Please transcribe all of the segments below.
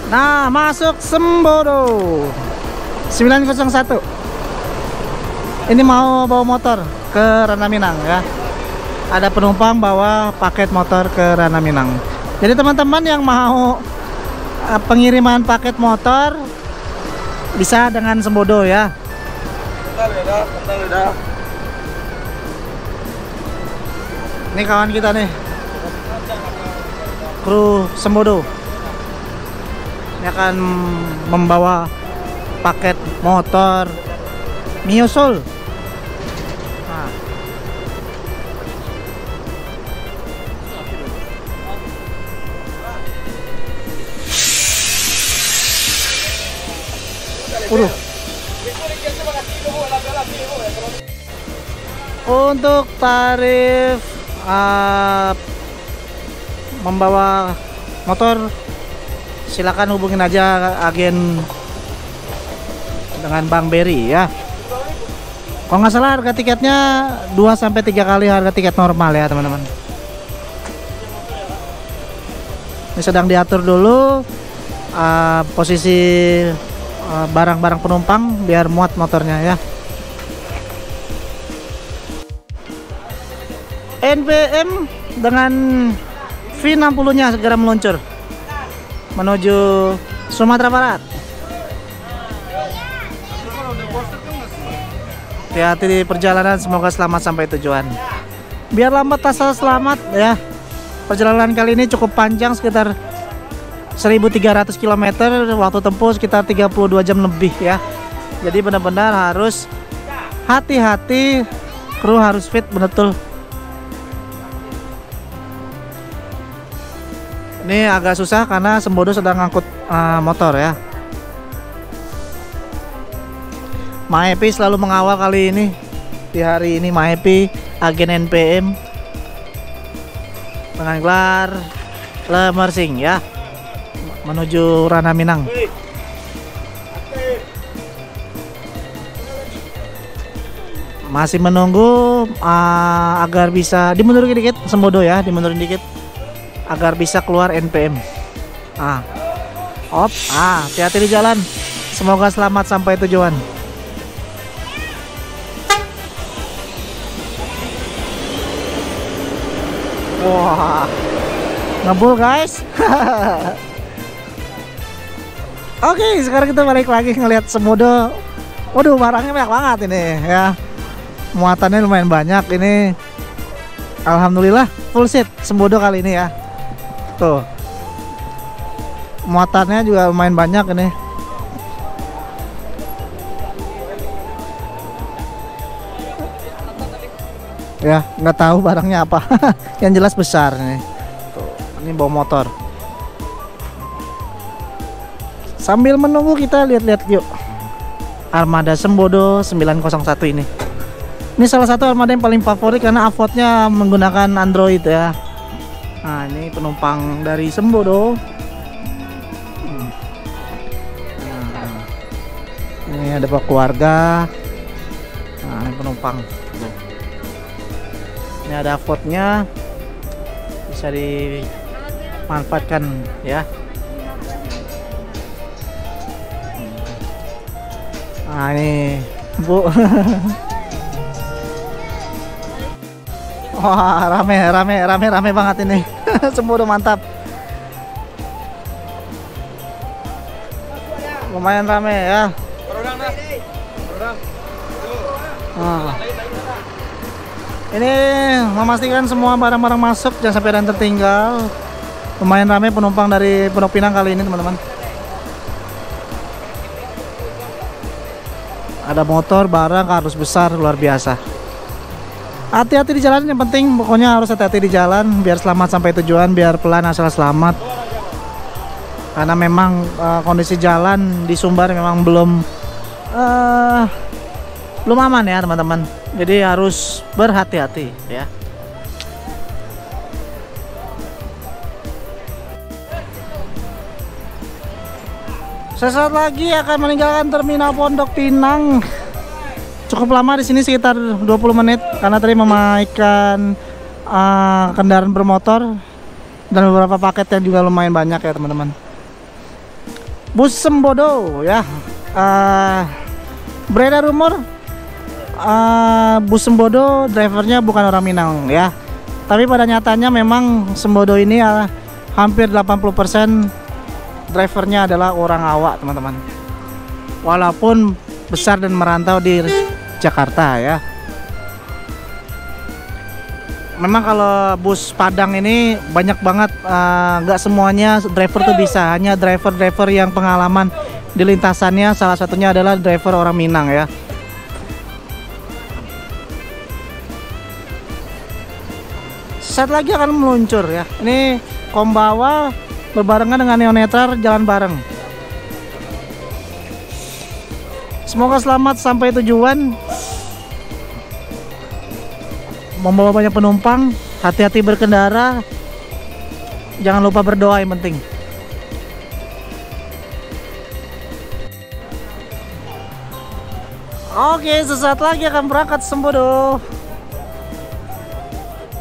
Nah, masuk Sembodo 901. Ini mau bawa motor ke Ranah Minang ya. Ada penumpang bawa paket motor ke Ranah Minang. Jadi teman-teman yang mau pengiriman paket motor bisa dengan Sembodo ya. Ini kawan kita nih, kru Sembodo. Ini akan membawa paket motor Mio Soul. Nah. Untuk tarif membawa motor, silakan hubungin aja agen dengan Bang Berry ya. Kalau nggak salah harga tiketnya 2-3 kali harga tiket normal ya teman-teman. Ini sedang diatur dulu posisi barang-barang penumpang biar muat motornya ya. NPM dengan V60-nya segera meluncur menuju Sumatera Barat. Hati-hati di perjalanan, semoga selamat sampai tujuan. Biar lambat asal selamat ya. Perjalanan kali ini cukup panjang, sekitar 1300 km, waktu tempuh sekitar 32 jam lebih ya. Jadi benar-benar harus hati-hati, kru harus fit betul. Ini agak susah karena Sembodo sedang ngangkut motor ya. Maepi selalu mengawal kali ini. Di hari ini Maepi agen NPM dengan gelar Lemersing ya, menuju Ranah Minang. Masih menunggu agar bisa dimundurin dikit Sembodo ya, dimundurin dikit agar bisa keluar NPM. Hati-hati di jalan. Semoga selamat sampai tujuan. Wah, ngebul guys. Oke, sekarang kita balik lagi ngelihat Sembodo. Waduh, barangnya banyak banget ini ya. Muatannya lumayan banyak ini. Alhamdulillah full seat Sembodo kali ini ya. Tuh, muatannya juga lumayan banyak ini. Ya, nggak tahu barangnya apa. Yang jelas besar nih. Tuh, ini bawa motor. Sambil menunggu kita lihat-lihat yuk armada Sembodo 901 ini. Ini salah satu armada yang paling favorit karena avotnya menggunakan Android ya. Nah, ini penumpang dari Sembodo. Ini ada keluarga. Nah, ini penumpang. Ini ada avotnya, bisa dimanfaatkan ya. Nah, ini Bu. Wah, rame banget ini. Sembodo mantap. Lumayan rame ya. Ini memastikan semua barang-barang masuk, jangan sampai ada yang tertinggal. Lumayan rame penumpang dari Pondok Pinang kali ini teman-teman. Ada motor, barang, kardus besar luar biasa. Hati-hati di jalan, yang penting pokoknya harus hati-hati di jalan biar selamat sampai tujuan, biar pelan asal selamat. Karena memang kondisi jalan di Sumbar memang belum aman ya teman-teman. Jadi harus berhati-hati ya. Sesaat lagi akan meninggalkan terminal Pondok Pinang. Cukup lama di sini, sekitar 20 menit karena tadi menaikkan kendaraan bermotor dan beberapa paket yang juga lumayan banyak ya teman-teman. Bus Sembodo ya. Beredar rumor bus Sembodo drivernya bukan orang Minang ya. Tapi pada nyatanya memang Sembodo ini hampir 80% drivernya adalah orang awak, teman-teman. Walaupun besar dan merantau di Jakarta ya. Memang kalau bus Padang ini banyak banget, nggak semuanya driver tuh bisa, hanya driver-driver yang pengalaman di lintasannya, salah satunya adalah driver orang Minang ya. Saat lagi akan meluncur ya. Ini Kombawa berbarengan dengan Neonetrar jalan bareng. Semoga selamat sampai tujuan. Membawa banyak penumpang, hati-hati berkendara, jangan lupa berdoa yang penting. Oke, sesaat lagi akan berangkat Sembodo.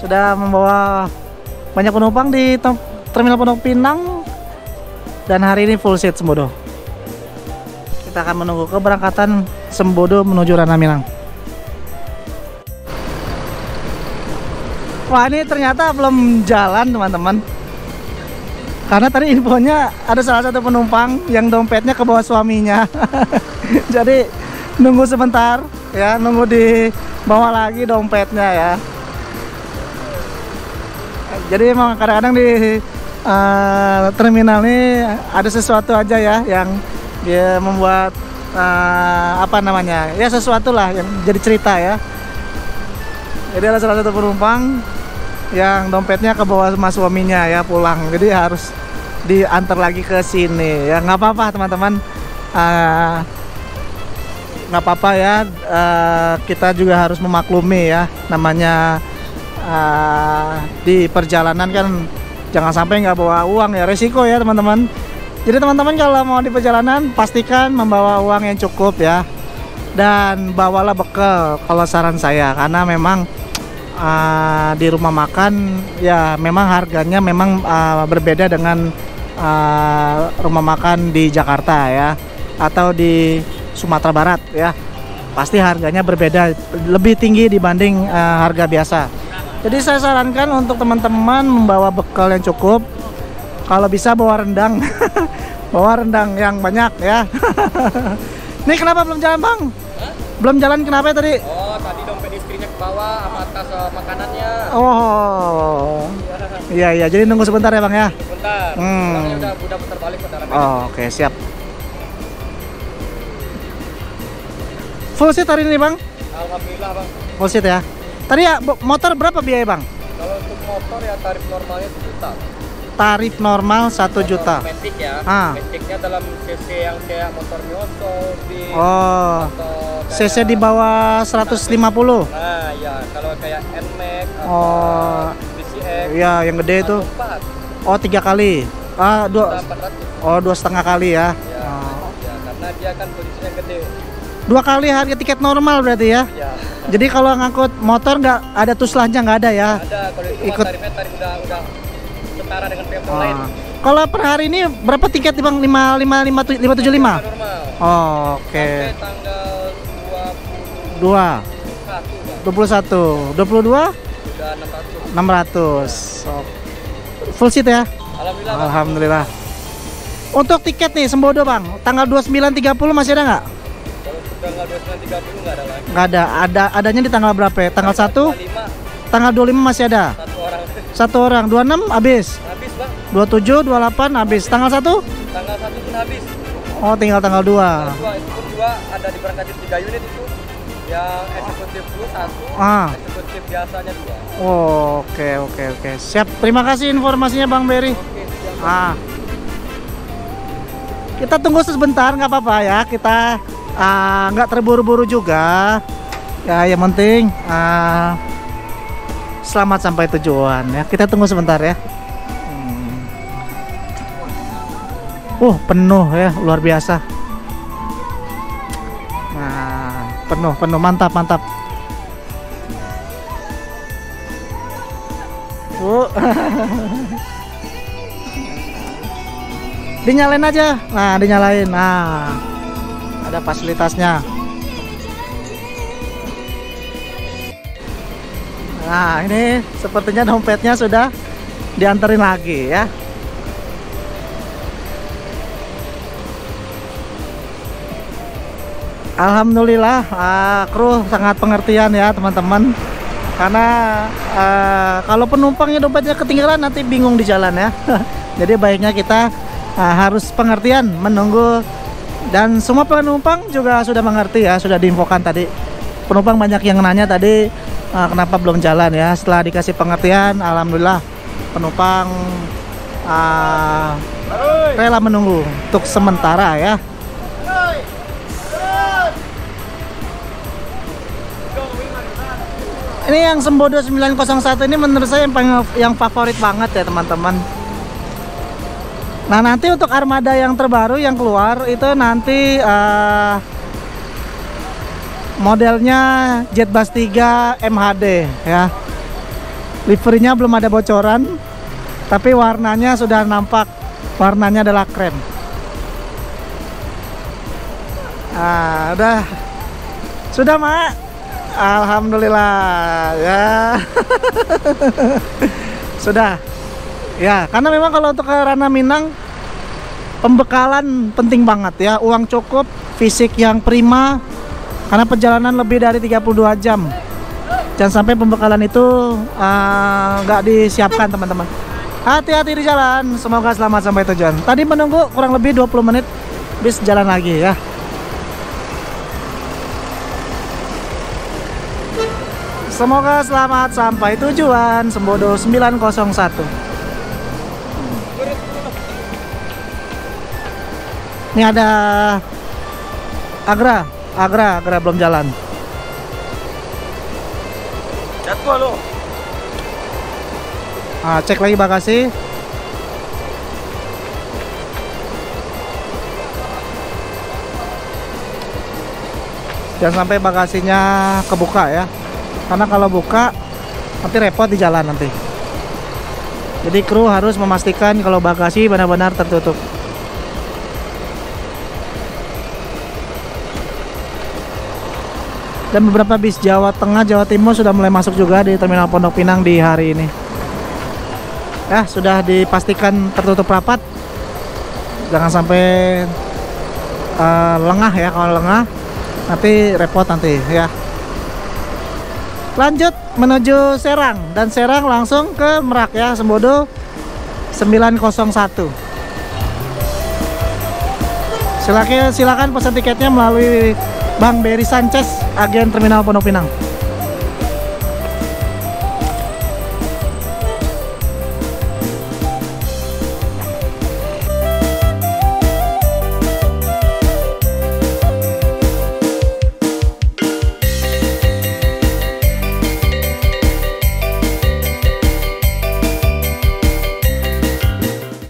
Sudah membawa banyak penumpang di Terminal Pondok Pinang, dan hari ini full seat Sembodo. Kita akan menunggu keberangkatan Sembodo menuju Ranah Minang. Wah, ini ternyata belum jalan, teman-teman. Karena tadi infonya ada salah satu penumpang yang dompetnya ke bawah suaminya. Jadi nunggu sebentar ya, nunggu di bawah lagi dompetnya ya. Jadi emang kadang-kadang di terminal ini ada sesuatu aja ya yang dia membuat apa namanya ya, sesuatu lah yang jadi cerita ya. Jadi ada salah satu penumpang yang dompetnya ke bawah sama suaminya ya, pulang, jadi harus diantar lagi ke sini ya. Nggak apa-apa, teman-teman, nggak apa-apa ya, kita juga harus memaklumi ya, namanya di perjalanan kan jangan sampai nggak bawa uang ya, resiko ya teman-teman. Jadi teman-teman kalau mau di perjalanan pastikan membawa uang yang cukup ya, dan bawalah bekal kalau saran saya, karena memang di rumah makan ya memang harganya memang berbeda dengan rumah makan di Jakarta ya, atau di Sumatera Barat ya. Pasti harganya berbeda, lebih tinggi dibanding harga biasa. Jadi saya sarankan untuk teman-teman membawa bekal yang cukup. Kalau bisa bawa rendang. Bawa rendang yang banyak ya. Ini kenapa belum jalan, Bang? Belum jalan kenapa ya tadi? Oh, tadi dompet istrinya ke bawah sama tas makanannya. Oh. Iya iya, jadi nunggu sebentar ya, Bang ya. Sebentar. Orangnya udah putar balik ke dalam. Oh, oke, siap. Full seat hari ini, Bang? Alhamdulillah, Bang. Full seat ya. Tadi ya motor berapa biaya, Bang? Kalau untuk motor ya tarif normalnya 1 juta. Tarif normal 1 juta. Matic ya. Maticnya dalam cc yang kayak motor Mioso, oh. CC di bawah 150. Nah, ya kalau kayak NMAX atau BCX. Iya, yang gede itu. 4. Oh, 3 kali. Dua. 400. Oh, 2,5 kali ya. Ya, ya, karena dia kan posisinya gede. 2 kali harga tiket normal berarti ya? Ya. Jadi kalau ngangkut motor nggak ada tuslahnya, nggak ada ya? Ada, kalau itu ikut tarifnya udah setara dengan PMT lain. Kalau per hari ini berapa tiket Bang? 575? Normal. Oh, oke. Sampai tanggal 21. 22? Udah 600. Oh. Full seat ya? Alhamdulillah. Alhamdulillah. Untuk tiket nih Sembodo, Bang, tanggal 29 30 masih ada nggak? Kalau tanggal 29 30 nggak ada lagi. Nggak ada. Adanya di tanggal berapa ya? Tanggal 1? 25. Tanggal 25 masih ada? Satu orang. 26 habis? Habis, Bang. 27, 28 habis. Tanggal 1? Tanggal 1 pun habis. Oh, tinggal tanggal 2. Itu pun 2 ada diberangkatin 3 unit itu. Yang eksekutif dulu 1, eksekutif biasanya 2. Oh, oke. Siap. Terima kasih informasinya, Bang Berry. Oke, siap. Kita tunggu sebentar, nggak apa-apa ya. Kita nggak terburu-buru juga. Ya, yang penting selamat sampai tujuan ya. Kita tunggu sebentar ya. Penuh ya, luar biasa. Nah, penuh, mantap. dinyalain aja. Nah, dinyalain. Nah, ada fasilitasnya. Nah, ini sepertinya dompetnya sudah dianterin lagi ya. Alhamdulillah, kru sangat pengertian ya teman-teman. Karena kalau penumpangnya dompetnya ketinggalan nanti bingung di jalan ya. Jadi baiknya kita harus pengertian menunggu. Dan semua penumpang juga sudah mengerti ya, sudah diinfokan tadi. Penumpang banyak yang nanya tadi kenapa belum jalan ya. Setelah dikasih pengertian, alhamdulillah penumpang rela menunggu untuk sementara ya. Ini yang Sembodo 901 ini menurut saya yang favorit banget ya teman-teman. Nah, nanti untuk armada yang terbaru yang keluar itu nanti modelnya Jetbus 3 MHD ya. Liverinya belum ada bocoran, tapi warnanya sudah nampak. Warnanya adalah krem. Udah. Sudah, Mak. Alhamdulillah ya. Sudah. Ya, karena memang kalau untuk ke Ranah Minang pembekalan penting banget ya. Uang cukup, fisik yang prima. Karena perjalanan lebih dari 32 jam. Jangan sampai pembekalan itu nggak disiapkan teman-teman. Hati-hati di jalan. Semoga selamat sampai tujuan. Tadi menunggu kurang lebih 20 menit bis jalan lagi ya. Semoga selamat sampai tujuan. Sembodo 901. Ini ada Agra belum jalan. Jatuh lo. Cek lagi bagasi. Jangan sampai bagasinya kebuka ya. Karena kalau buka nanti repot di jalan nanti. Jadi kru harus memastikan kalau bagasi benar-benar tertutup. Dan beberapa bis Jawa Tengah, Jawa Timur sudah mulai masuk juga di Terminal Pondok Pinang di hari ini. Ya, sudah dipastikan tertutup rapat. Jangan sampai lengah ya. Kalau lengah nanti repot nanti ya. Lanjut menuju Serang, dan Serang langsung ke Merak ya, Sembodo 901. Silakan pesan tiketnya melalui Bang Berry Sanchez, agen Terminal Pondok Pinang.